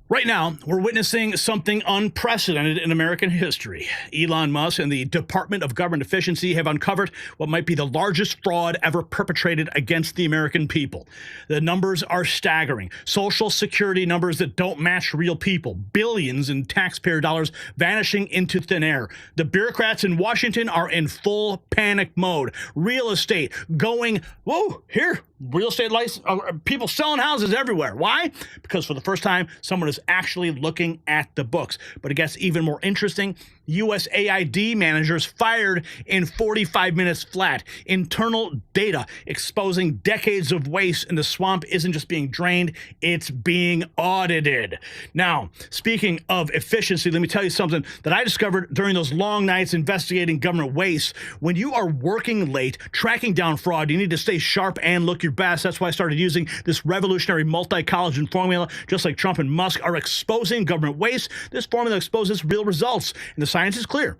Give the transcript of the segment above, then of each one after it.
Right now, we're witnessing something unprecedented in American history. Elon Musk and the Department of Government Efficiency have uncovered what might be the largest fraud ever perpetrated against the American people. The numbers are staggering. Social Security numbers that don't match real people. Billions in taxpayer dollars vanishing into thin air. The bureaucrats in Washington are in full panic mode. Real estate going, whoa, here. Real estate license, people selling houses everywhere. Why? Because for the first time, someone is actually looking at the books. But it gets even more interesting. USAID managers fired in 45 minutes flat. Internal data exposing decades of waste in the swamp isn't just being drained, it's being audited. Now, speaking of efficiency, let me tell you something that I discovered during those long nights investigating government waste. When you are working late, tracking down fraud, you need to stay sharp and look your best. That's why I started using this revolutionary multi-collagen formula. Just like Trump and Musk are exposing government waste, this formula exposes real results. And the science is clear.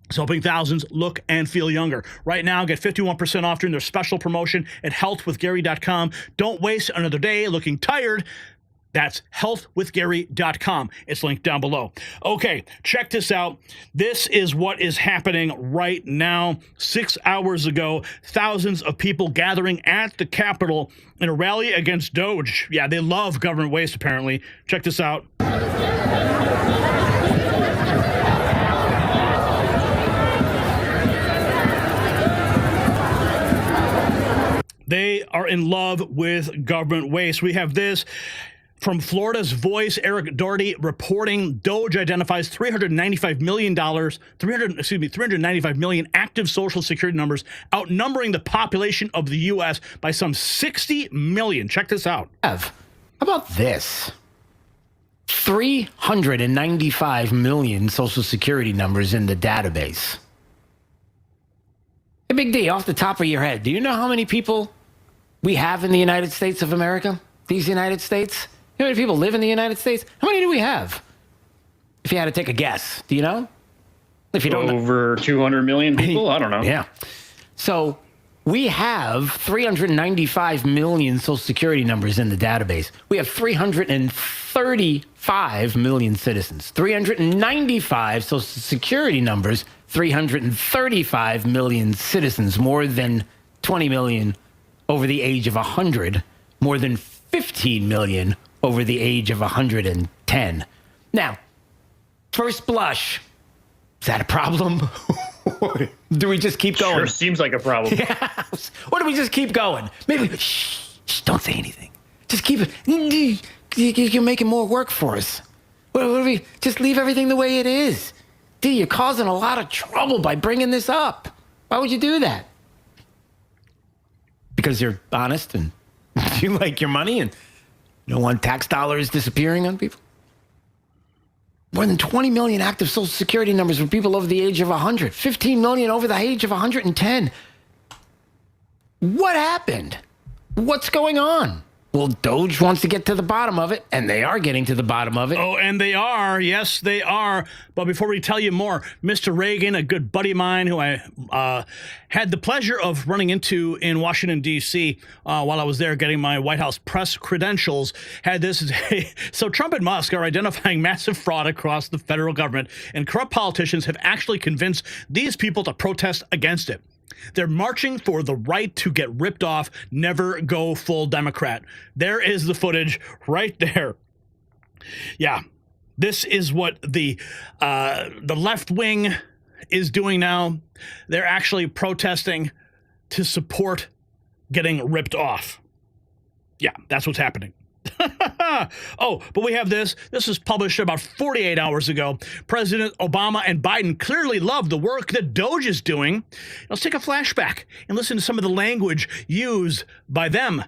It's helping thousands look and feel younger. Right now, get 51% off during their special promotion at healthwithgary.com. Don't waste another day looking tired. That's healthwithgary.com. It's linked down below. Okay, check this out. This is what is happening right now. 6 hours ago, thousands of people gathering at the Capitol in a rally against DOGE. Yeah, they love government waste, apparently. Check this out. They are in love with government waste. We have this from Florida's Voice, Eric Doherty reporting DOGE identifies $395 million active Social Security numbers, outnumbering the population of the U.S. by some 60 million. Check this out. How about this? 395 million Social Security numbers in the database. A big D, off the top of your head, do you know how many people we have in the United States of America? These United States? You know how many people live in the United States? How many do we have? If you had to take a guess, do you know? If you don't know. Over 200 million people? I don't know. Yeah. So we have 395 million Social Security numbers in the database. We have 335 million citizens. 395 Social Security numbers, 335 million citizens, more than 20 million over the age of 100, more than 15 million over the age of 110. Now, first blush, is that a problem? Do we just keep going? Sure seems like a problem. Yeah. Or do we just keep going? Maybe, shh, don't say anything. Just keep it. You're making more work for us. What do we just leave everything the way it is? D, you're causing a lot of trouble by bringing this up. Why would you do that? Because you're honest and you like your money and you don't want tax dollars disappearing on people? More than 20 million active Social Security numbers for people over the age of 100. 15 million over the age of 110. What happened? What's going on? Well, DOGE wants to get to the bottom of it, and they are getting to the bottom of it. Oh, and they are. Yes, they are. But before we tell you more, Mr. Reagan, a good buddy of mine who I had the pleasure of running into in Washington, D.C. While I was there getting my White House press credentials, had this. So Trump and Musk are identifying massive fraud across the federal government, and corrupt politicians have actually convinced these people to protest against it. They're marching for the right to get ripped off, never go full Democrat. There is the footage right there. Yeah, this is what the left wing is doing now. They're actually protesting to support getting ripped off. Yeah, that's what's happening. Oh, but we have this. This was published about 48 hours ago. President Obama and Biden clearly love the work that DOGE is doing. Let's take a flashback and listen to some of the language used by them.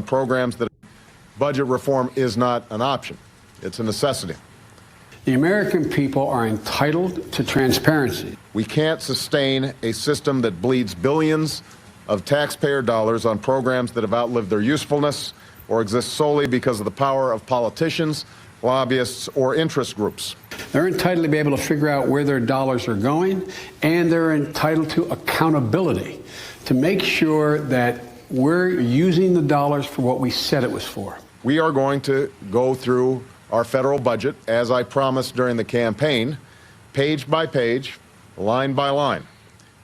Programs that budget reform is not an option. It's a necessity. The American people are entitled to transparency. We can't sustain a system that bleeds billions of taxpayer dollars on programs that have outlived their usefulness or exist solely because of the power of politicians, lobbyists, or interest groups. They're entitled to be able to figure out where their dollars are going, and they're entitled to accountability to make sure that we're using the dollars for what we said it was for. We are going to go through our federal budget, as I promised during the campaign, page by page, line by line,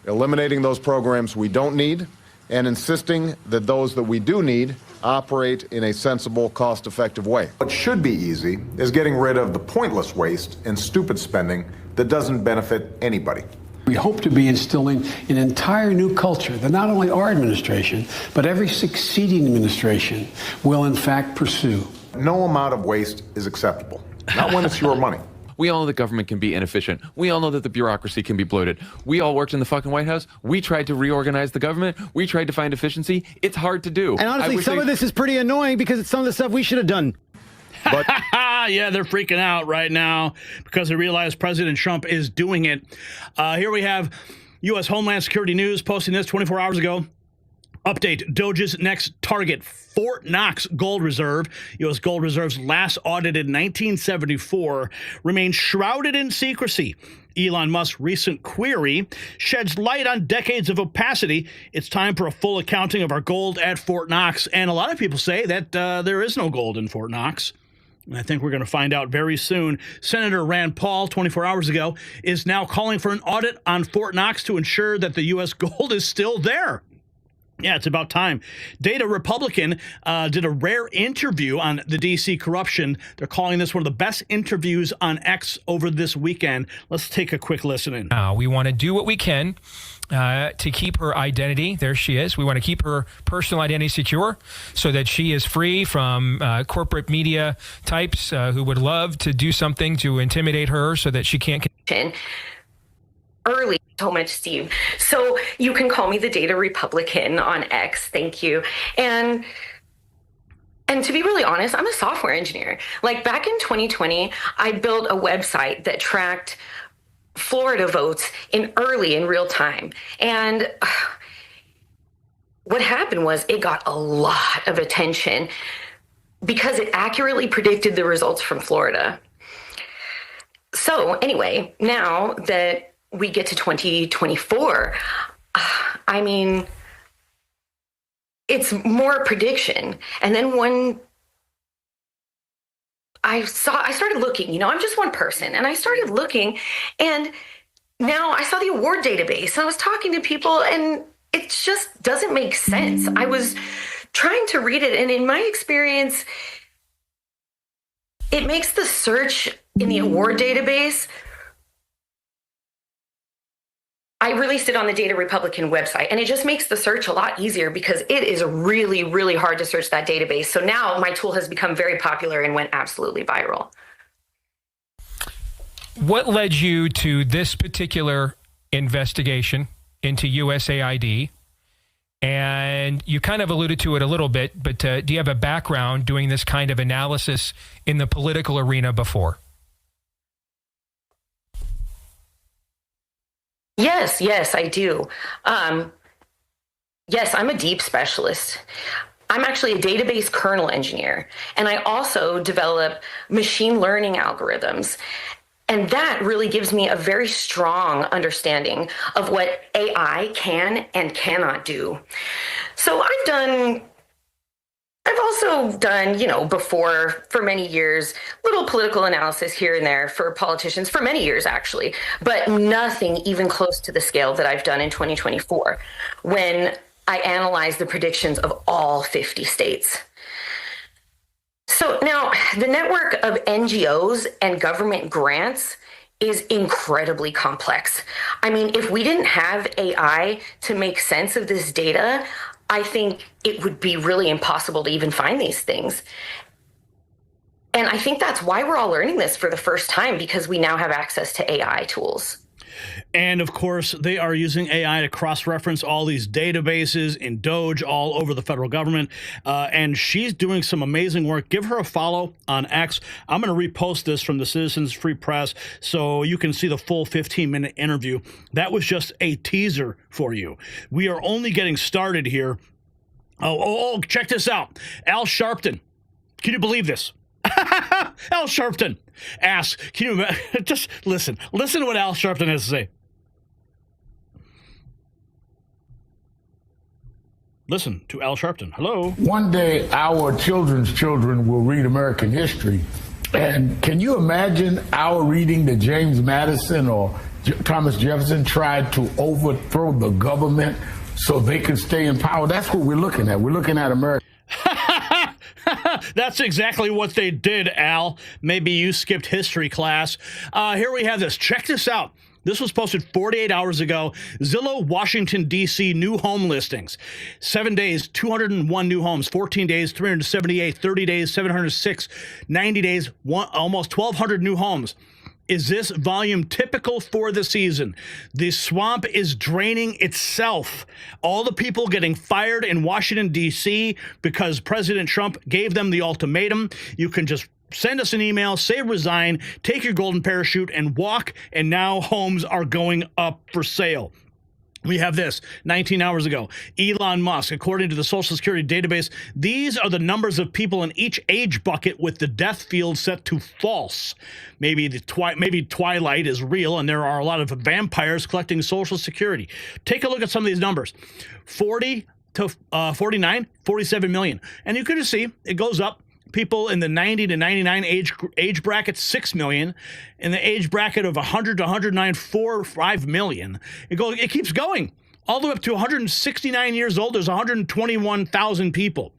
eliminating those programs we don't need and insisting that those that we do need operate in a sensible, cost-effective way. What should be easy is getting rid of the pointless waste and stupid spending that doesn't benefit anybody. We hope to be instilling an entire new culture that not only our administration, but every succeeding administration will in fact pursue. No amount of waste is acceptable, not when it's your money. We all know that government can be inefficient. We all know that the bureaucracy can be bloated. We all worked in the fucking White House. We tried to reorganize the government. We tried to find efficiency. It's hard to do. And honestly, some of this is pretty annoying because it's some of the stuff we should have done. But yeah, they're freaking out right now because they realize President Trump is doing it. Here we have U.S. Homeland Security News posting this 24 hours ago. Update, DOGE's next target, Fort Knox gold reserve. U.S. gold reserves last audited in 1974 remain shrouded in secrecy. Elon Musk's recent query sheds light on decades of opacity. It's time for a full accounting of our gold at Fort Knox. And a lot of people say that there is no gold in Fort Knox. And I think we're going to find out very soon. Senator Rand Paul, 24 hours ago, is now calling for an audit on Fort Knox to ensure that the U.S. gold is still there. Yeah, it's about time. Data Republican did a rare interview on the D.C. corruption. They're calling this one of the best interviews on X over this weekend. Let's take a quick listen in. We want to do what we can to keep her identity. There she is. We want to keep her personal identity secure so that she is free from corporate media types who would love to do something to intimidate her so that she can't. Early so much, Steve. So you can call me the Data Republican on X. Thank you. And to be really honest, I'm a software engineer. Like back in 2020, I built a website that tracked Florida votes in real time. And what happened was it got a lot of attention because it accurately predicted the results from Florida. So anyway, now that we get to 2024, I mean, it's more prediction. And then when I started looking, I'm just one person, and I started looking, and now I saw the award database, and I was talking to people, and it just doesn't make sense. I was trying to read it, and in my experience, it makes the search in the award database. I released it on the Data Republican website, and it just makes the search a lot easier because it is really, really hard to search that database. So now my tool has become very popular and went absolutely viral. What led you to this particular investigation into USAID? And you kind of alluded to it a little bit, but do you have a background doing this kind of analysis in the political arena before? Yes, I do. Yes, I'm a deep specialist. I'm actually a database kernel engineer, and I also develop machine learning algorithms. And that really gives me a very strong understanding of what AI can and cannot do. So I've also done, before for many years, little political analysis here and there for politicians for many years, actually, but nothing even close to the scale that I've done in 2024 when I analyzed the predictions of all 50 states. So now the network of NGOs and government grants is incredibly complex. I mean, if we didn't have AI to make sense of this data, I think it would be really impossible to even find these things. And I think that's why we're all learning this for the first time, because we now have access to AI tools. And of course, they are using AI to cross-reference all these databases in DOGE all over the federal government. And she's doing some amazing work. Give her a follow on X. I'm going to repost this from the Citizens Free Press so you can see the full 15-minute interview. That was just a teaser for you. We are only getting started here. Oh, check this out. Al Sharpton. Can you believe this? Al Sharpton asks, can you just listen to what Al Sharpton has to say. Listen to Al Sharpton. Hello. One day our children's children will read American history And can you imagine our reading that James Madison or Thomas Jefferson tried to overthrow the government so they could stay in power? That's what we're looking at. We're looking at America. That's exactly what they did, Al. Maybe you skipped history class. Here we have this. Check this out. This was posted 48 hours ago. Zillow, Washington, D.C. new home listings. 7 days, 201 new homes. 14 days, 378. 30 days, 706. 90 days, almost 1,200 new homes. Is this volume typical for the season? The swamp is draining itself. All the people getting fired in Washington, D.C. because President Trump gave them the ultimatum. You can just send us an email, say resign, take your golden parachute and walk, and now homes are going up for sale. We have this 19 hours ago. Elon Musk, according to the Social Security database, these are the numbers of people in each age bucket with the death field set to false. Maybe Twilight is real and there are a lot of vampires collecting Social Security. Take a look at some of these numbers. 40 to 49, 47 million. And you can just see it goes up. People in the 90 to 99 age bracket, 6 million. In the age bracket of 100 to 109, 4 or 5 million. It keeps going. All the way up to 169 years old, there's 121,000 people.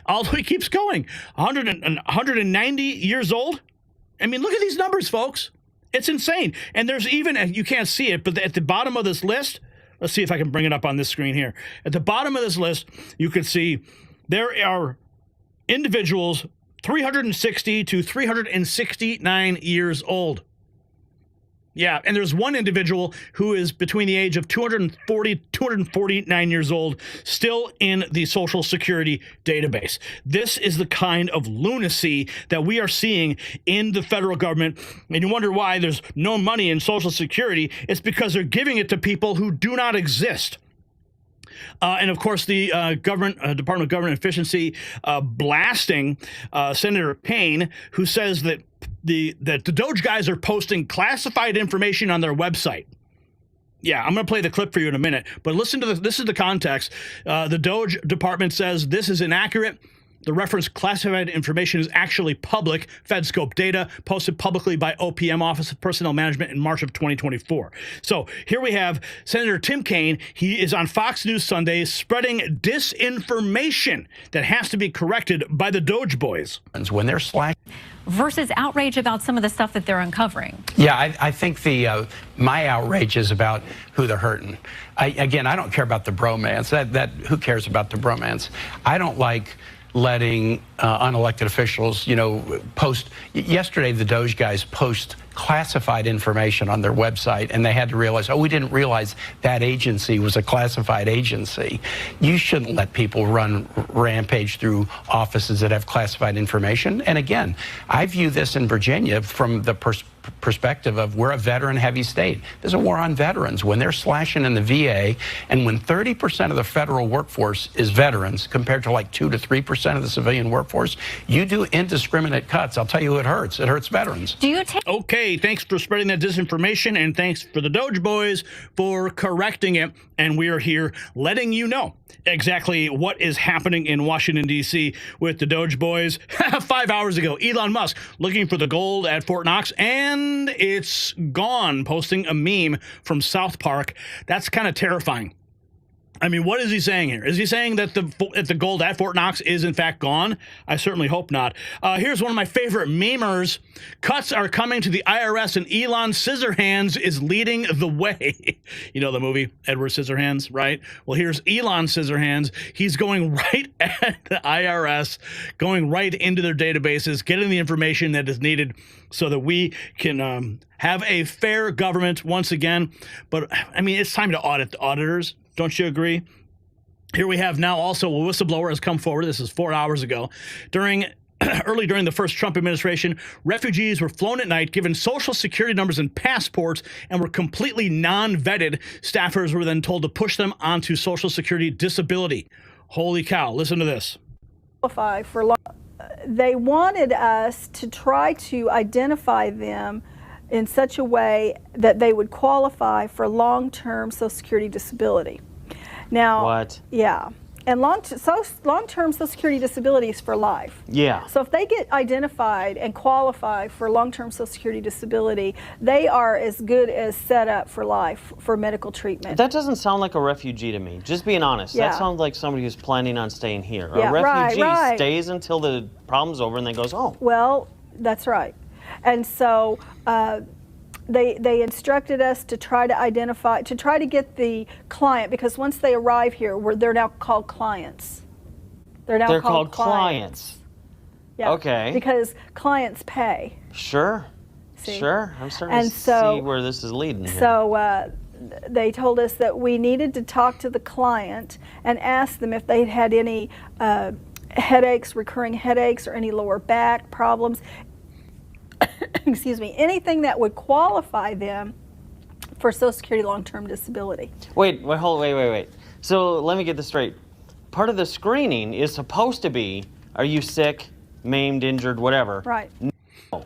All the way keeps going. 190 years old. I mean, look at these numbers, folks. It's insane. And there's even, you can't see it, but at the bottom of this list, let's see if I can bring it up on this screen here. At the bottom of this list, you can see there are individuals 360 to 369 years old. Yeah, and there's one individual who is between the age of 249 years old, still in the Social Security database. This is the kind of lunacy that we are seeing in the federal government. And you wonder why there's no money in Social Security. It's because they're giving it to people who do not exist. And of course, the Department of Government Efficiency blasting Senator Payne, who says that the DOGE guys are posting classified information on their website. Yeah, I'm going to play the clip for you in a minute, but listen to this. This is the context. The DOGE department says this is inaccurate. The referenced classified information is actually public FedScope data posted publicly by OPM, Office of Personnel Management, in March of 2024. So here we have Senator Tim Kaine. He is on Fox News Sunday spreading disinformation that has to be corrected by the DOGE boys. When they're slashing versus outrage about some of the stuff that they're uncovering. Yeah, I think my outrage is about who they're hurting. Again, I don't care about the bromance. Who cares about the bromance? I don't like letting unelected officials, post. Yesterday, the DOGE guys post classified information on their website, and they had to realize, we didn't realize that agency was a classified agency. You shouldn't let people run rampage through offices that have classified information. And again, I view this in Virginia from the perspective of we're a veteran-heavy state. There's a war on veterans. When they're slashing in the VA, and when 30% of the federal workforce is veterans, compared to like 2 to 3% of the civilian workforce, you do indiscriminate cuts. I'll tell you who it hurts. It hurts veterans. Do you take? Okay, thanks for spreading that disinformation, and thanks for the DOGE boys for correcting it. And we are here letting you know exactly what is happening in Washington, D.C. with the DOGE boys. 5 hours ago, Elon Musk looking for the gold at Fort Knox, and it's gone, posting a meme from South Park. That's kind of terrifying. I mean, what is he saying here? Is he saying that the gold at Fort Knox is in fact gone? I certainly hope not. Here's one of my favorite memers. Cuts are coming to the IRS, and Elon Scissorhands is leading the way. You know the movie Edward Scissorhands, right? Well, here's Elon Scissorhands. He's going right at the IRS, going right into their databases, getting the information that is needed so that we can have a fair government once again. But I mean, it's time to audit the auditors. Don't you agree? Here we have now also a whistleblower has come forward. This is 4 hours ago. Early during the first Trump administration, refugees were flown at night, given Social Security numbers and passports, and were completely non-vetted. Staffers were then told to push them onto Social Security disability. Holy cow. Listen to this. They wanted us to try to identify them in such a way that they would qualify for long-term Social Security disability. Now, what? Yeah, And long-term Social Security disability is for life. Yeah. So if they get identified and qualify for long-term Social Security disability, they are as good as set up for life for medical treatment. That doesn't sound like a refugee to me. Just being honest. Yeah. That sounds like somebody who's planning on staying here. Yeah, A refugee right. stays until the problem's over and then goes home. Well, that's right. And so they instructed us to try to identify, to try to get the client, because once they arrive here, they're now called clients. They're called clients. Yeah. Okay. Because clients pay. Sure. See? Sure. I'm starting to see where this is leading here. So they told us that we needed to talk to the client and ask them if they'd had any headaches, recurring headaches, or any lower back problems. Excuse me, anything that would qualify them for Social Security long-term disability. Wait. So let me get this straight. Part of the screening is supposed to be, are you sick, maimed, injured, whatever? Right. No.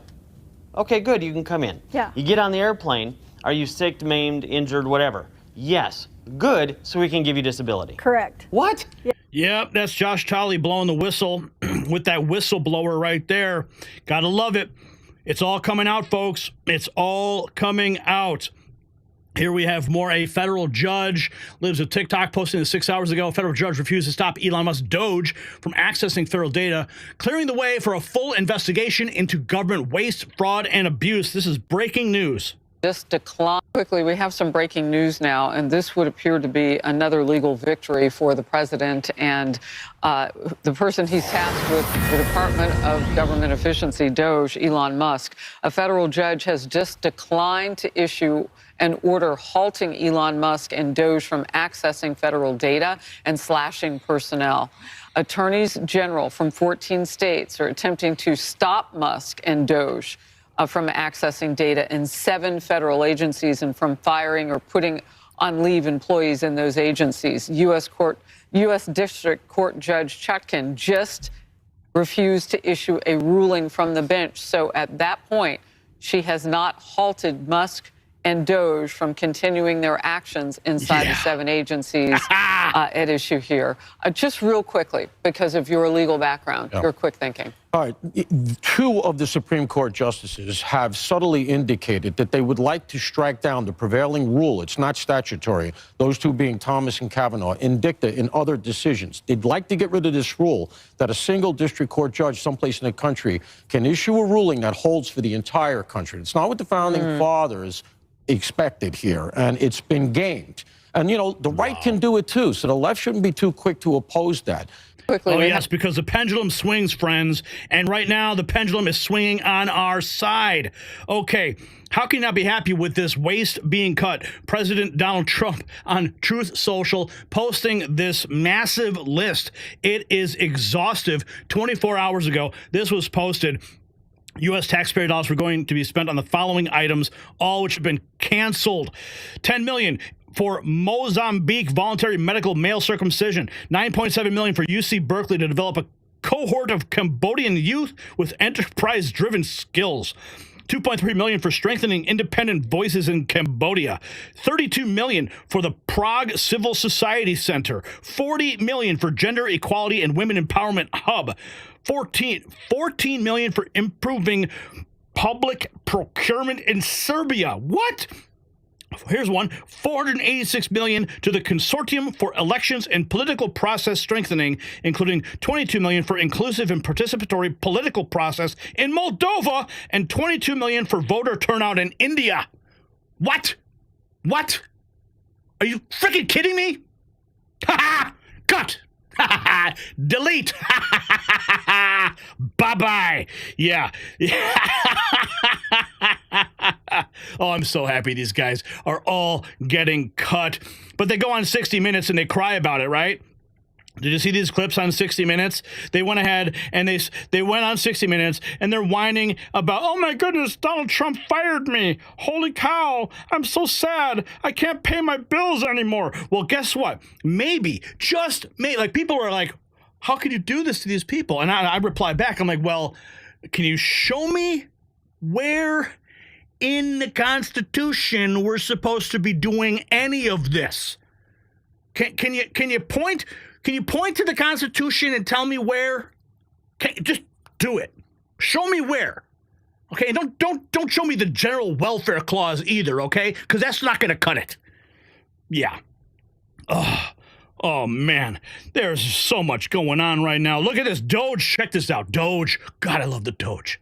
Okay, good, you can come in. Yeah. You get on the airplane, are you sick, maimed, injured, whatever? Yes. Good, so we can give you disability. Correct. What? Yeah. Yep, that's Josh Tolley blowing the whistle with that whistleblower right there. Gotta love it. It's all coming out, folks. It's all coming out. Here we have more. A federal judge lives with TikTok, posting this 6 hours ago. A federal judge refused to stop Elon Musk's DOGE from accessing federal data, clearing the way for a full investigation into government waste, fraud, and abuse. This is breaking news. Just decline. Quickly, we have some breaking news now, and this would appear to be another legal victory for the president and the person he's tasked with the Department of Government Efficiency, DOGE, Elon Musk. A federal judge has just declined to issue an order halting Elon Musk and DOGE from accessing federal data and slashing personnel. Attorneys general from 14 states are attempting to stop Musk and DOGE from accessing data in 7 federal agencies and from firing or putting on leave employees in those agencies. U.S. District Court Judge Chutkan just refused to issue a ruling from the bench. So at that point, she has not halted Musk and DOGE from continuing their actions inside the 7 agencies at issue here. Just real quickly, because of your legal background, your quick thinking. All right. 2 of the Supreme Court justices have subtly indicated that they would like to strike down the prevailing rule. It's not statutory. Those 2 being Thomas and Kavanaugh, in dicta, in other decisions. They'd like to get rid of this rule that a single district court judge someplace in the country can issue a ruling that holds for the entire country. It's not what the founding fathers expected here, and it's been gamed. And, you know, the right can do it too, so the left shouldn't be too quick to oppose that. Oh, yes, because the pendulum swings, friends, and right now the pendulum is swinging on our side. Okay, how can you not be happy with this waste being cut? President Donald Trump on Truth Social posting this massive list. It is exhaustive. 24 hours ago, this was posted. U.S. taxpayer dollars were going to be spent on the following items, all which have been canceled. $10 million for Mozambique voluntary medical male circumcision. $9.7 million for UC Berkeley to develop a cohort of Cambodian youth with enterprise-driven skills. $2.3 million for strengthening independent voices in Cambodia. $32 million for the Prague Civil Society Center. $40 million for Gender Equality and Women Empowerment Hub. $14 million for improving public procurement in Serbia. What? Here's one. $486 million to the Consortium for Elections and Political Process Strengthening, including $22 million for inclusive and participatory political process in Moldova and $22 million for voter turnout in India. What? What? Are you freaking kidding me? Ha ha! Cut! Delete. Bye-bye. Yeah. Oh, I'm so happy these guys are all getting cut. But they go on 60 Minutes and they cry about it, right? Did you see these clips on 60 Minutes? They went ahead and they went on 60 Minutes and they're whining about, oh my goodness, Donald Trump fired me. Holy cow, I'm so sad. I can't pay my bills anymore. Well, guess what? Maybe, just maybe, like people are like, how could you do this to these people? And I reply back, I'm like, well, can you show me where in the Constitution we're supposed to be doing any of this? Can you point Can you point to the Constitution and tell me where? Okay, just do it. Show me where. Okay, and don't show me the general welfare clause either, okay? Because that's not going to cut it. Yeah. Oh, man. There's so much going on right now. Look at this. DOGE. Check this out. DOGE. God, I love the DOGE.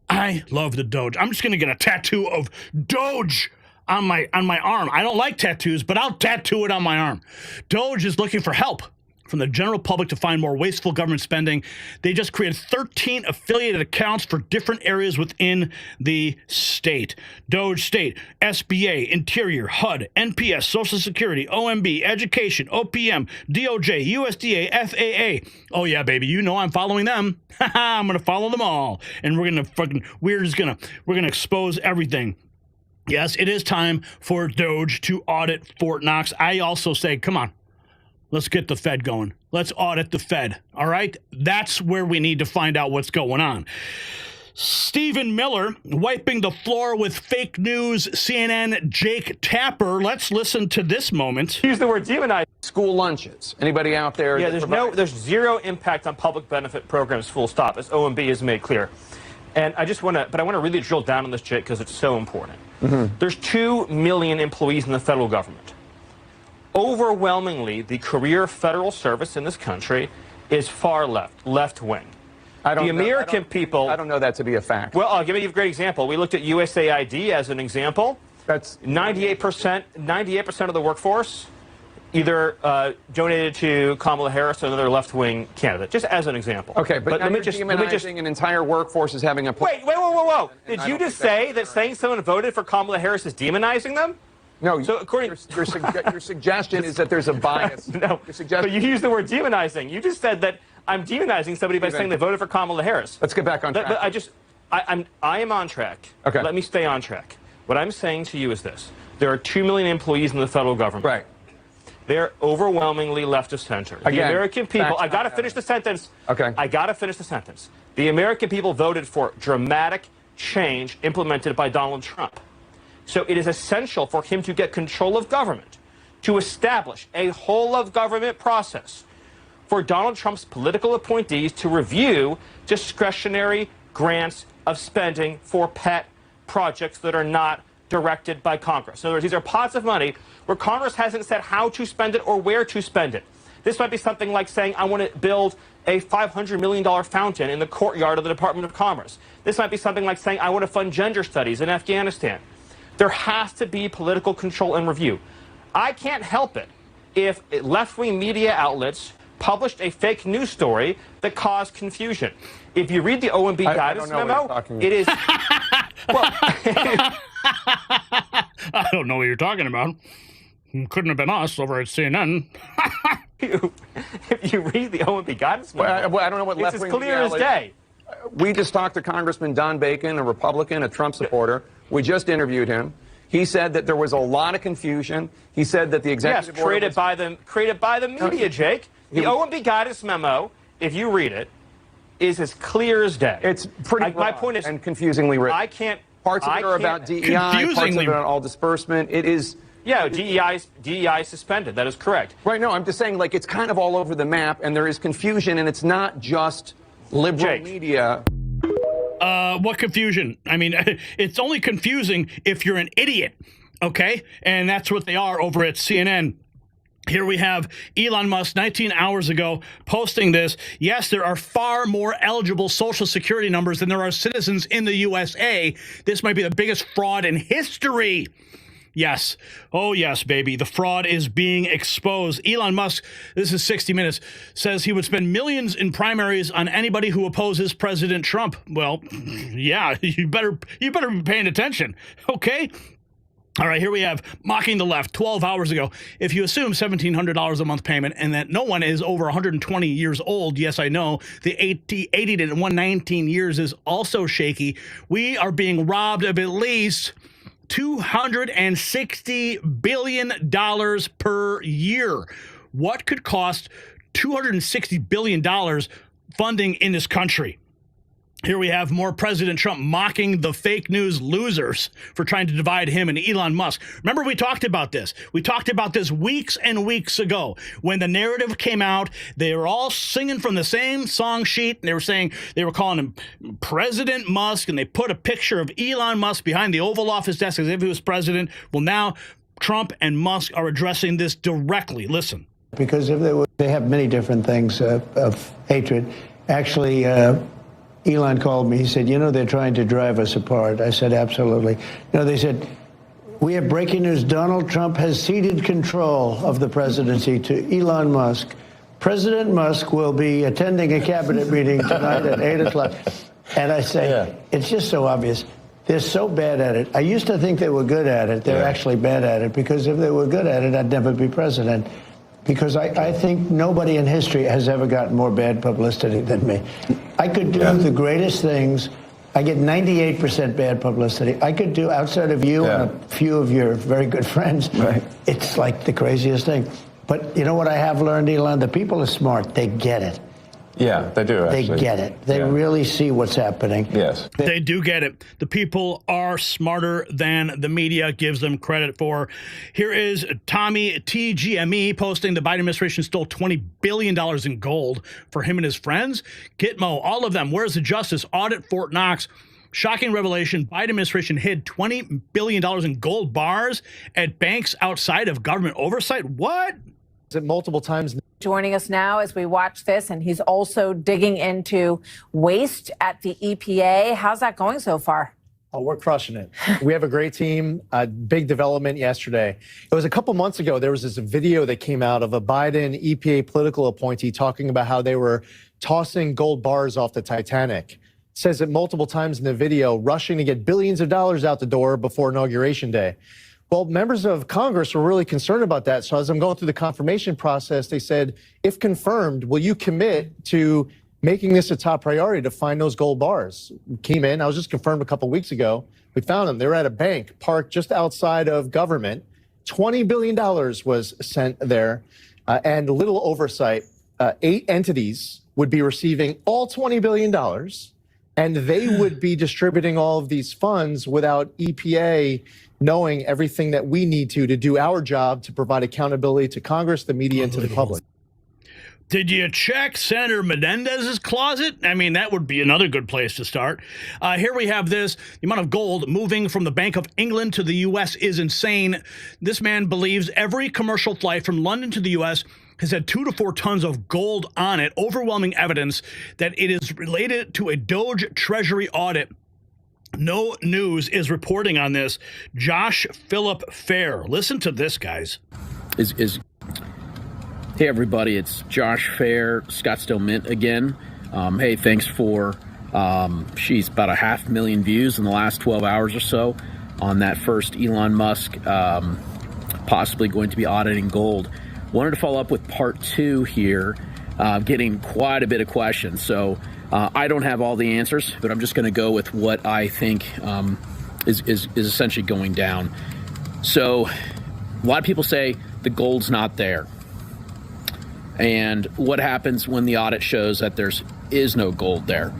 I love the DOGE. I'm just going to get a tattoo of DOGE on my arm. I don't like tattoos, but I'll tattoo it on my arm. DOGE is looking for help from the general public to find more wasteful government spending. They just created 13 affiliated accounts for different areas within the state. DOGE State, SBA, Interior, HUD, NPS, Social Security, OMB, Education, OPM, DOJ, USDA, FAA. Oh yeah, baby, you know I'm following them. I'm gonna follow them all, and we're gonna expose everything. Yes, it is time for DOGE to audit Fort Knox. I also say, come on. Let's get the Fed going. Let's audit the Fed, all right? That's where we need to find out what's going on. Stephen Miller wiping the floor with fake news, CNN Jake Tapper. Let's listen to this moment. Use the word demonize. School lunches. Anybody out there? Yeah, there's zero impact on public benefit programs, full stop, as OMB has made clear. And I want to really drill down on this, Jake, because it's so important. There's 2 million employees in the federal government. Overwhelmingly, the career federal service in this country is far left wing. The American people. I don't know that to be a fact. Well, I'll give you a great example. We looked at USAID as an example. That's 98% of the workforce either donated to Kamala Harris or another left-wing candidate, just as an example. Okay, but let me just an entire workforce is having a. Whoa! Did you just say that saying someone voted for Kamala Harris is demonizing them? No, so according your suggestion is that there's a bias. No, but you used the word demonizing. You just said that I'm demonizing somebody by saying they voted for Kamala Harris. Let's get back on track. But I am on track. Okay. Let me stay on track. What I'm saying to you is this: there are 2 million employees in the federal government. Right. They're overwhelmingly left of center. The American people. I got to finish the sentence. Okay. I got to finish the sentence. The American people voted for dramatic change implemented by Donald Trump. So it is essential for him to get control of government, to establish a whole-of-government process for Donald Trump's political appointees to review discretionary grants of spending for pet projects that are not directed by Congress. In other words, these are pots of money where Congress hasn't said how to spend it or where to spend it. This might be something like saying, I want to build a $500 million fountain in the courtyard of the Department of Commerce. This might be something like saying, I want to fund gender studies in Afghanistan. There has to be political control and review. I can't help it if left-wing media outlets published a fake news story that caused confusion. If you read the OMB guidance memo, it is... Well, I don't know what you're talking about. Couldn't have been us over at CNN. If you read the OMB guidance memo, well, I don't know what it's as clear as day. We just talked to Congressman Don Bacon, a Republican, a Trump supporter. We just interviewed him. He said that there was a lot of confusion. He said that the executive order created by the media, Jake. The OMB guidance memo, if you read it, is as clear as day. It's pretty my point is, and confusingly written. Parts of it are about DEI, parts of it are all disbursement. It is... Yeah, DEI is suspended. That is correct. Right, no, I'm just saying, like, it's kind of all over the map, and there is confusion, and it's not just liberal media. What confusion? I mean, it's only confusing if you're an idiot, okay? And that's what they are over at CNN. Here we have Elon Musk 19 hours ago posting this. Yes, there are far more eligible Social Security numbers than there are citizens in the USA. This might be the biggest fraud in history. Yes. Oh, yes, baby. The fraud is being exposed. Elon Musk, this is 60 Minutes, says he would spend millions in primaries on anybody who opposes President Trump. Well, yeah, you better be paying attention. Okay. All right, here we have mocking the left 12 hours ago. If you assume $1,700 a month payment and that no one is over 120 years old, yes, I know, the 80 to 119 years is also shaky. We are being robbed of at least $260 billion per year. What could cost $260 billion funding in this country? Here we have more President Trump mocking the fake news losers for trying to divide him and Elon Musk. Remember, we talked about this. We talked about this weeks and weeks ago. When the narrative came out, they were all singing from the same song sheet. And they were calling him President Musk, and they put a picture of Elon Musk behind the Oval Office desk as if he was president. Well, now Trump and Musk are addressing this directly. Listen. Because if they have many different things of hatred. Actually, Elon called me. He said, you know, they're trying to drive us apart. I said, absolutely. No, they said, we have breaking news. Donald Trump has ceded control of the presidency to Elon Musk. President Musk will be attending a cabinet meeting tonight at 8 o'clock. And I say, it's just so obvious. They're so bad at it. I used to think they were good at it. They're actually bad at it, because if they were good at it, I'd never be president. Because I think nobody in history has ever gotten more bad publicity than me. I could do the greatest things. I get 98% bad publicity. I could do, outside of you and a few of your very good friends, it's like the craziest thing. But you know what I have learned, Elon? The people are smart. They get it. Yeah, they do, actually. They get it. They really see what's happening. Yes. They do get it. The people are smarter than the media gives them credit for. Here is Tommy TGME posting the Biden administration stole $20 billion in gold for him and his friends. Gitmo, all of them. Where's the justice? Audit Fort Knox. Shocking revelation. Biden administration hid $20 billion in gold bars at banks outside of government oversight. What? Is it multiple times? Joining us now as we watch this, and he's also digging into waste at the EPA. How's that going so far? Oh, we're crushing it. We have a great team. Big development yesterday. It was a couple months ago. There was this video that came out of a Biden EPA political appointee talking about how they were tossing gold bars off the Titanic. It says it multiple times in the video, rushing to get billions of dollars out the door before Inauguration Day. Well, members of Congress were really concerned about that. So as I'm going through the confirmation process, they said, if confirmed, will you commit to making this a top priority to find those gold bars? We came in. I was just confirmed a couple of weeks ago. We found them. They were at a bank parked just outside of government. $20 billion was sent there, and little oversight. 8 entities would be receiving all $20 billion, and they would be distributing all of these funds without EPA knowing everything that we need to do our job to provide accountability to Congress, the media, and to the public. Did you check Senator Menendez's closet? I mean, that would be another good place to start. Here we have this. The amount of gold moving from the Bank of England to the U.S. is insane. This man believes every commercial flight from London to the U.S. has had 2 to 4 tons of gold on it. Overwhelming evidence that it is related to a DOGE Treasury audit. No News is reporting on this. Josh Philip Fair. Listen to this, guys. Hey, everybody. It's Josh Fair, Scottsdale Mint again. Hey, thanks for, about 500,000 views in the last 12 hours or so on that first Elon Musk possibly going to be auditing gold. Wanted to follow up with part 2 here, getting quite a bit of questions. So I don't have all the answers, but I'm just going to go with what I think is essentially going down. So a lot of people say the gold's not there. And what happens when the audit shows that there is no gold there?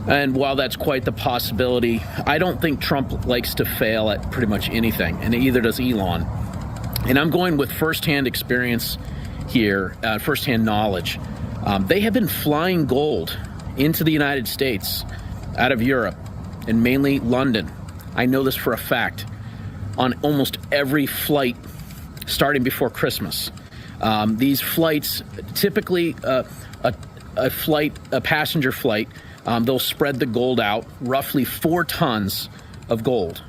And while that's quite the possibility, I don't think Trump likes to fail at pretty much anything, and neither does Elon. And I'm going with firsthand experience here, firsthand knowledge. They have been flying gold into the United States out of Europe and mainly London. I know this for a fact. On almost every flight starting before Christmas. These flights, typically a passenger flight, they'll spread the gold out, roughly 4 tons of gold.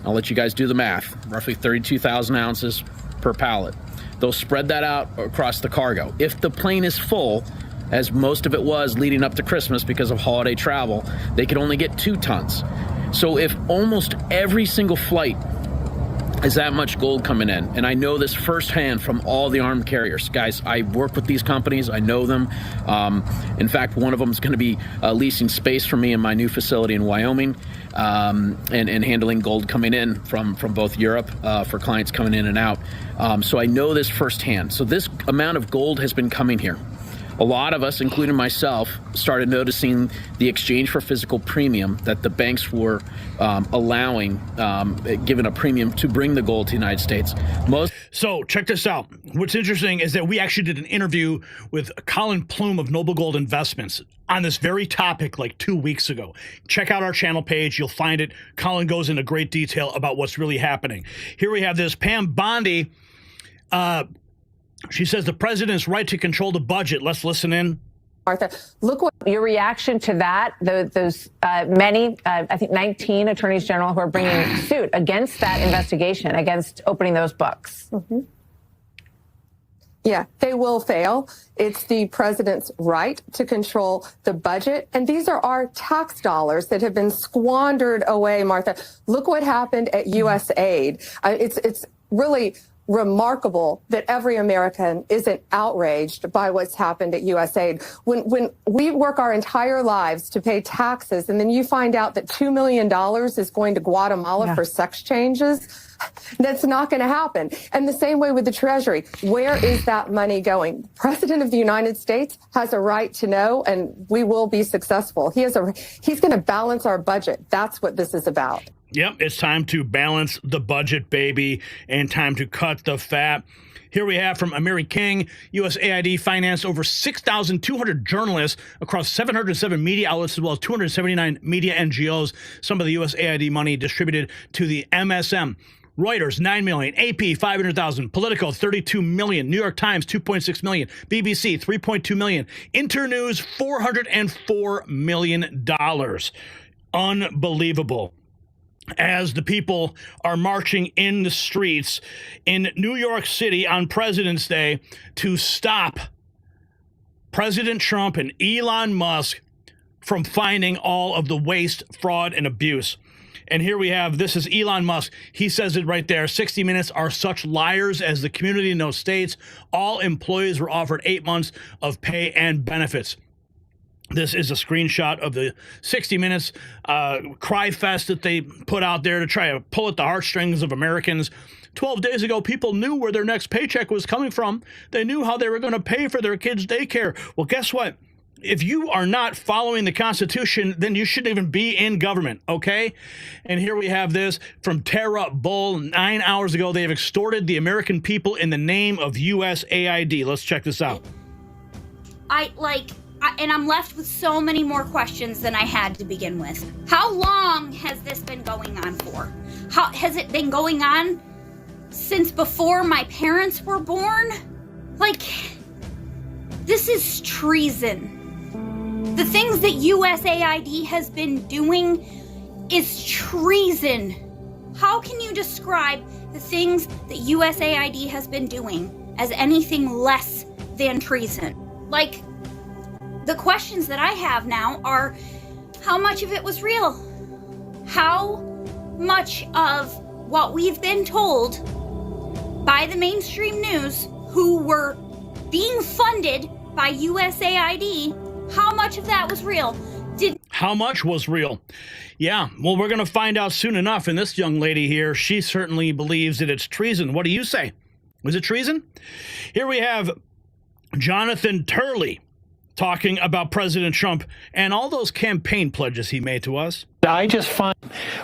I'll let you guys do the math, roughly 32,000 ounces per pallet. They'll spread that out across the cargo. If the plane is full, as most of it was leading up to Christmas because of holiday travel, they could only get 2 tons. So if almost every single flight is that much gold coming in, and I know this firsthand from all the armed carriers. Guys, I work with these companies. I know them. In fact, one of them is going to be leasing space for me in my new facility in Wyoming, and handling gold coming in from both Europe for clients coming in and out. So I know this firsthand. So this amount of gold has been coming here. a lot of us, including myself, started noticing the exchange for physical premium that the banks were allowing, given a premium to bring the gold to the United States. So check this out. What's interesting is that we actually did an interview with Colin Plume of Noble Gold Investments on this very topic like 2 weeks ago. Check out our channel page. You'll find it. Colin goes into great detail about what's really happening. Here we have this Pam Bondi. She says the president's right to control the budget. Let's listen in. Martha, look what your reaction to that. Those many, I think 19 attorneys general who are bringing suit against that investigation, against opening those books. Mm-hmm. Yeah, they will fail. It's the president's right to control the budget. And these are our tax dollars that have been squandered away, Martha. Look what happened at USAID. It's really remarkable that every American isn't outraged by what's happened at USAID. When we work our entire lives to pay taxes and then you find out that $2 million is going to Guatemala for sex changes, that's not going to happen. And the same way with the Treasury. Where is that money going? The President of the United States has a right to know, and we will be successful. He's going to balance our budget. That's what this is about. Yep, it's time to balance the budget, baby, and time to cut the fat. Here we have from Mary King, USAID financed over 6,200 journalists across 707 media outlets as well as 279 media NGOs. Some of the USAID money distributed to the MSM. Reuters, 9 million. AP, 500,000. Politico, 32 million. New York Times, 2.6 million. BBC, 3.2 million. Internews, $404 million. Unbelievable. As the people are marching in the streets in New York City on President's Day to stop President Trump and Elon Musk from finding all of the waste, fraud, and abuse. And here we have, this is Elon Musk. He says it right there. 60 Minutes are such liars as the community in those states. All employees were offered 8 months of pay and benefits. This is a screenshot of the 60 Minutes cry fest that they put out there to try to pull at the heartstrings of Americans. 12 days ago, people knew where their next paycheck was coming from. They knew how they were going to pay for their kids' daycare. Well, guess what? If you are not following the Constitution, then you shouldn't even be in government, okay? And here we have this from Tara Bull. 9 hours ago, they have extorted the American people in the name of USAID. Let's check this out. And I'm left with so many more questions than I had to begin with. How long has this been going on for? How has it been going on since before my parents were born? This is treason. The things that USAID has been doing is treason. How can you describe the things that USAID has been doing as anything less than treason? The questions that I have now are, how much of it was real? How much of what we've been told by the mainstream news, who were being funded by USAID, how much of that was real? How much was real? Yeah, well, we're going to find out soon enough. And this young lady here, she certainly believes that it's treason. What do you say? Was it treason? Here we have Jonathan Turley talking about President Trump and all those campaign pledges he made to us. I just find,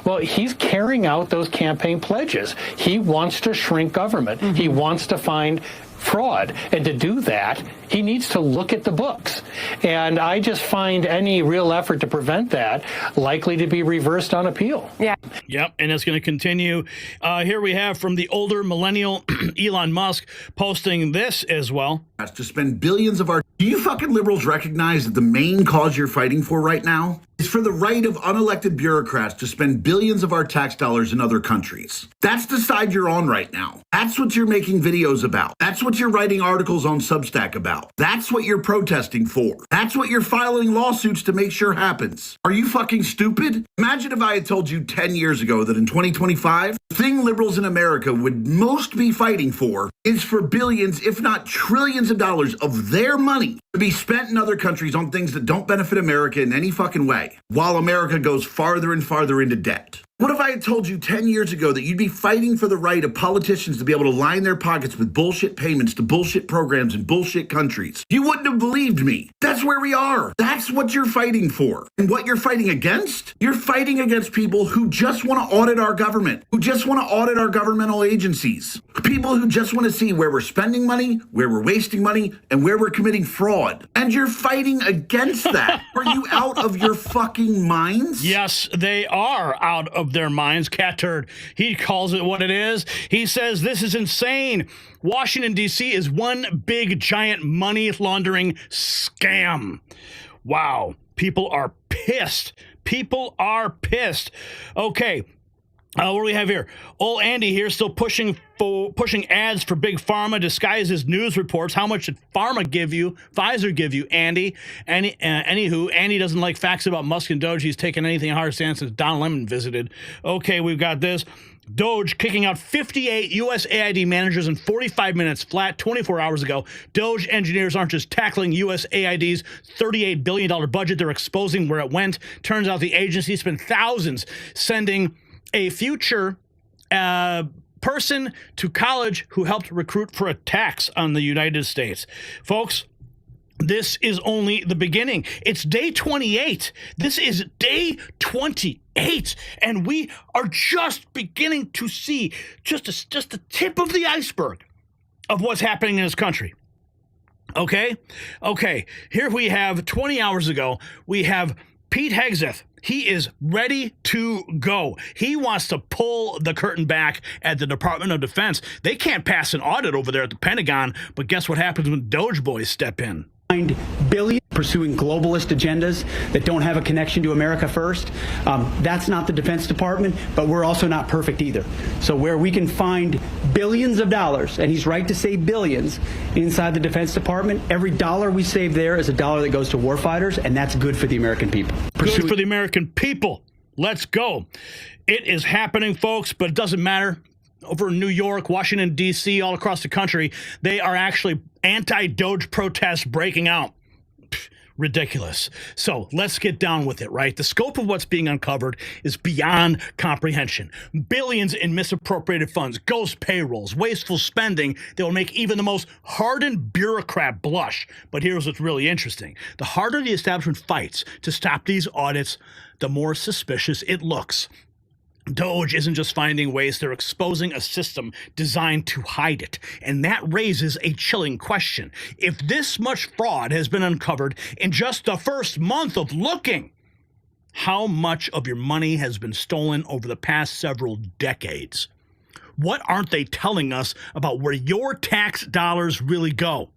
well, he's carrying out those campaign pledges. He wants to shrink government. Mm-hmm. He wants to find fraud. And to do that, he needs to look at the books. And I just find any real effort to prevent that likely to be reversed on appeal. Yeah. Yep, and it's going to continue. Here we have from the older millennial Elon Musk posting this as well. To spend billions of our... Do you fucking liberals recognize that the main cause you're fighting for right now is for the right of unelected bureaucrats to spend billions of our tax dollars in other countries? That's the side you're on right now. That's what you're making videos about. That's what you're writing articles on Substack about. That's what you're protesting for. That's what you're filing lawsuits to make sure happens. Are you fucking stupid? Imagine if I had told you 10 years ago that in 2025, the thing liberals in America would most be fighting for is for billions, if not trillions of dollars of their money to be spent in other countries on things that don't benefit America in any fucking way, while America goes farther and farther into debt. What if I had told you 10 years ago that you'd be fighting for the right of politicians to be able to line their pockets with bullshit payments to bullshit programs in bullshit countries? You wouldn't have believed me. That's where we are. That's what you're fighting for. And what you're fighting against? You're fighting against people who just want to audit our government, who just want to audit our governmental agencies, people who just want to see where we're spending money, where we're wasting money, and where we're committing fraud. And you're fighting against that. Are you out of your fucking minds? Yes, they are out of their minds. Cat turd. He calls it what it is. He says this is insane. Washington, D.C. is one big, giant money laundering scam. Wow. People are pissed. People are pissed. Okay. What do we have here? Old Andy here still pushing ads for big pharma disguises news reports. How much did pharma give you? Pfizer give you, Andy? Anywho, Andy doesn't like facts about Musk and DOGE. He's taken anything a hard stance since Don Lemon visited. Okay, we've got this. DOGE kicking out 58 USAID managers in 45 minutes flat 24 hours ago. DOGE engineers aren't just tackling USAID's $38 billion budget. They're exposing where it went. Turns out the agency spent thousands sending a future person to college who helped recruit for attacks on the United States. Folks, this is only the beginning. It's day 28. This is day 28, and we are just beginning to see just the tip of the iceberg of what's happening in this country. Okay? Here we have 20 hours ago, we have Pete Hegseth. He is ready to go. He wants to pull the curtain back at the Department of Defense. They can't pass an audit over there at the Pentagon, but guess what happens when Doge boys step in? Billion pursuing globalist agendas that don't have a connection to America first. That's not the Defense Department, but we're also not perfect either. So where we can find billions of dollars, and he's right to say billions, inside the Defense Department, every dollar we save there is a dollar that goes to warfighters, and that's good for the American people. Good for the American people. Let's go. It is happening, folks, but it doesn't matter. Over in New York, Washington, D.C., all across the country, they are actually anti-DOGE protests breaking out. Ridiculous. So let's get down with it, right? The scope of what's being uncovered is beyond comprehension. Billions in misappropriated funds, ghost payrolls, wasteful spending that will make even the most hardened bureaucrat blush. But here's what's really interesting. The harder the establishment fights to stop these audits, the more suspicious it looks. DOGE isn't just finding ways, they're exposing a system designed to hide it. And that raises a chilling question. If this much fraud has been uncovered in just the first month of looking, how much of your money has been stolen over the past several decades? What aren't they telling us about where your tax dollars really go?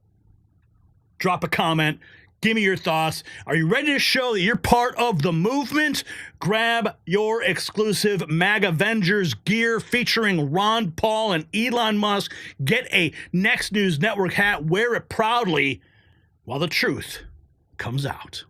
Drop a comment. Give me your thoughts. Are you ready to show that you're part of the movement? Grab your exclusive MAGA Avengers gear featuring Ron Paul and Elon Musk. Get a Next News Network hat. Wear it proudly while the truth comes out.